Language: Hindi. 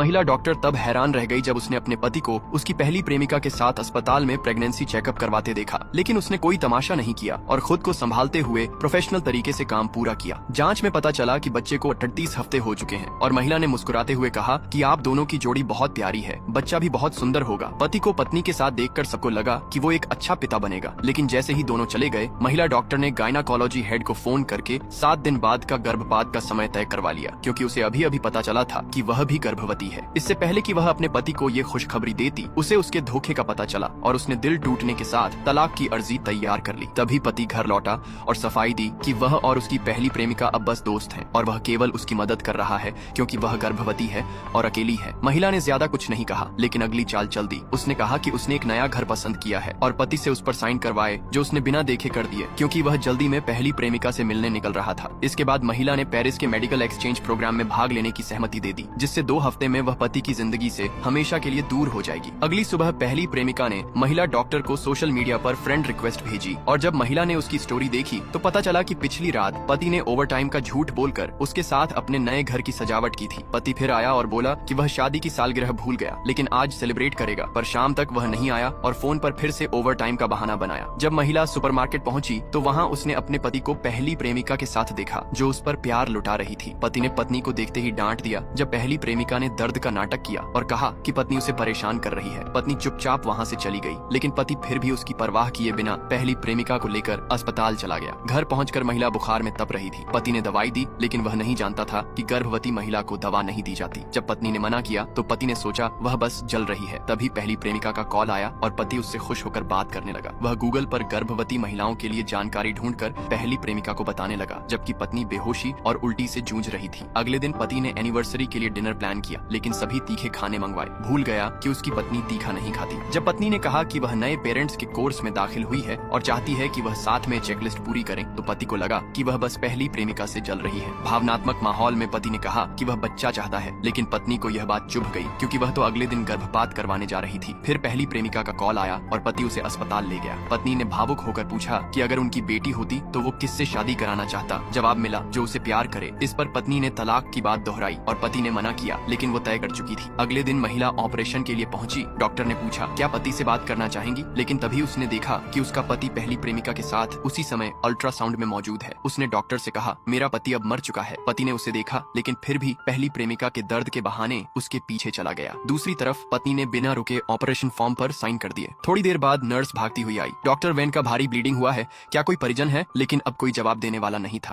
महिला डॉक्टर तब हैरान रह गई जब उसने अपने पति को उसकी पहली प्रेमिका के साथ अस्पताल में प्रेगनेंसी चेकअप करवाते देखा, लेकिन उसने कोई तमाशा नहीं किया और खुद को संभालते हुए प्रोफेशनल तरीके से काम पूरा किया। जांच में पता चला कि बच्चे को 38 हफ्ते हो चुके हैं और महिला ने मुस्कुराते हुए कहा कि आप दोनों की जोड़ी बहुत प्यारी है, बच्चा भी बहुत सुंदर होगा। पति को पत्नी के साथ देखकर सबको लगा कि वो एक अच्छा पिता बनेगा, लेकिन जैसे ही दोनों चले गए, महिला डॉक्टर ने गायनाकोलॉजी हेड को फोन करके 7 दिन बाद का गर्भपात का समय तय करवा लिया, क्योंकि उसे अभी अभी पता चला था कि वह भी गर्भवती है। इससे पहले कि वह अपने पति को ये खुशखबरी देती, उसे उसके धोखे का पता चला और उसने दिल टूटने के साथ तलाक की अर्जी तैयार कर ली। तभी पति घर लौटा और सफाई दी कि वह और उसकी पहली प्रेमिका अब बस दोस्त हैं और वह केवल उसकी मदद कर रहा है क्योंकि वह गर्भवती है और अकेली है। महिला ने ज्यादा कुछ नहीं कहा, लेकिन अगली चाल चल दी। उसने कहा कि उसने एक नया घर पसंद किया है और पति से उस पर साइन करवाए, जो उसने बिना देखे कर दिए, क्योंकि वह जल्दी में पहली प्रेमिका से मिलने निकल रहा था। इसके बाद महिला ने पेरिस के मेडिकल एक्सचेंज प्रोग्राम में भाग लेने की सहमति दे दी, जिससे 2 हफ्ते में वह पति की जिंदगी से हमेशा के लिए दूर हो जाएगी। अगली सुबह पहली प्रेमिका ने महिला डॉक्टर को सोशल मीडिया पर फ्रेंड रिक्वेस्ट भेजी और जब महिला ने उसकी स्टोरी देखी तो पता चला कि पिछली रात पति ने ओवरटाइम का झूठ बोलकर उसके साथ अपने नए घर की सजावट की थी। पति फिर आया और बोला कि वह शादी की सालगिरह भूल गया, लेकिन आज सेलिब्रेट करेगा, पर शाम तक वह नहीं आया और फोन पर फिर से ओवरटाइम का बहाना बनाया। जब महिला सुपरमार्केट पहुंची तो वहां उसने अपने पति को पहली प्रेमिका के साथ देखा, जो उस पर प्यार लुटा रही थी। पति ने पत्नी को देखते ही डांट दिया जब पहली प्रेमिका ने दर्द का नाटक किया और कहा कि पत्नी उसे परेशान कर रही है। पत्नी चुपचाप वहां से चली गई, लेकिन पति फिर भी उसकी परवाह किए बिना पहली प्रेमिका को लेकर अस्पताल चला गया। घर पहुंचकर महिला बुखार में तप रही थी। पति ने दवाई दी, लेकिन वह नहीं जानता था कि गर्भवती महिला को दवा नहीं दी जाती। जब पत्नी ने मना किया तो पति ने सोचा वह बस जल रही है। तभी पहली प्रेमिका का कॉल आया और पति उससे खुश होकर बात करने लगा। वह गूगल पर गर्भवती महिलाओं के लिए जानकारी ढूंढकर पहली प्रेमिका को बताने लगा, जबकि पत्नी बेहोशी और उल्टी से जूझ रही थी। अगले दिन पति ने एनिवर्सरी के लिए डिनर प्लान किया, लेकिन सभी तीखे खाने मंगवाए। भूल गया कि उसकी पत्नी तीखा नहीं खाती। जब पत्नी ने कहा कि वह नए पेरेंट्स के कोर्स में दाखिल हुई है और चाहती है कि वह साथ में चेकलिस्ट पूरी करें, तो पति को लगा कि वह बस पहली प्रेमिका से जल रही है। भावनात्मक माहौल में पति ने कहा कि वह बच्चा चाहता है, लेकिन पत्नी को यह बात चुभ गई, क्योंकि वह तो अगले दिन गर्भपात करवाने जा रही थी। फिर पहली प्रेमिका का कॉल आया और पति उसे अस्पताल ले गया। पत्नी ने भावुक होकर पूछा कि अगर उनकी बेटी होती तो वो किससे शादी कराना चाहता। जवाब मिला, जो उसे प्यार करे। इस पर पत्नी ने तलाक की बात दोहराई और पति ने मना किया, लेकिन वो तय कर चुकी थी। अगले दिन महिला ऑपरेशन के लिए पहुंची। डॉक्टर ने पूछा क्या पति से बात करना चाहेंगी, लेकिन तभी उसने देखा कि उसका पति पहली प्रेमिका के साथ उसी समय अल्ट्रासाउंड में मौजूद है। उसने डॉक्टर से कहा मेरा पति अब मर चुका है। पति ने उसे देखा, लेकिन फिर भी पहली प्रेमिका के दर्द के बहाने उसके पीछे चला गया। दूसरी तरफ पत्नी ने बिना रुके ऑपरेशन फॉर्म पर साइन कर दिए। थोड़ी देर बाद नर्स भागती हुई आई। डॉक्टर वेन का भारी ब्लीडिंग हुआ है, क्या कोई परिजन है? लेकिन अब कोई जवाब देने वाला नहीं था।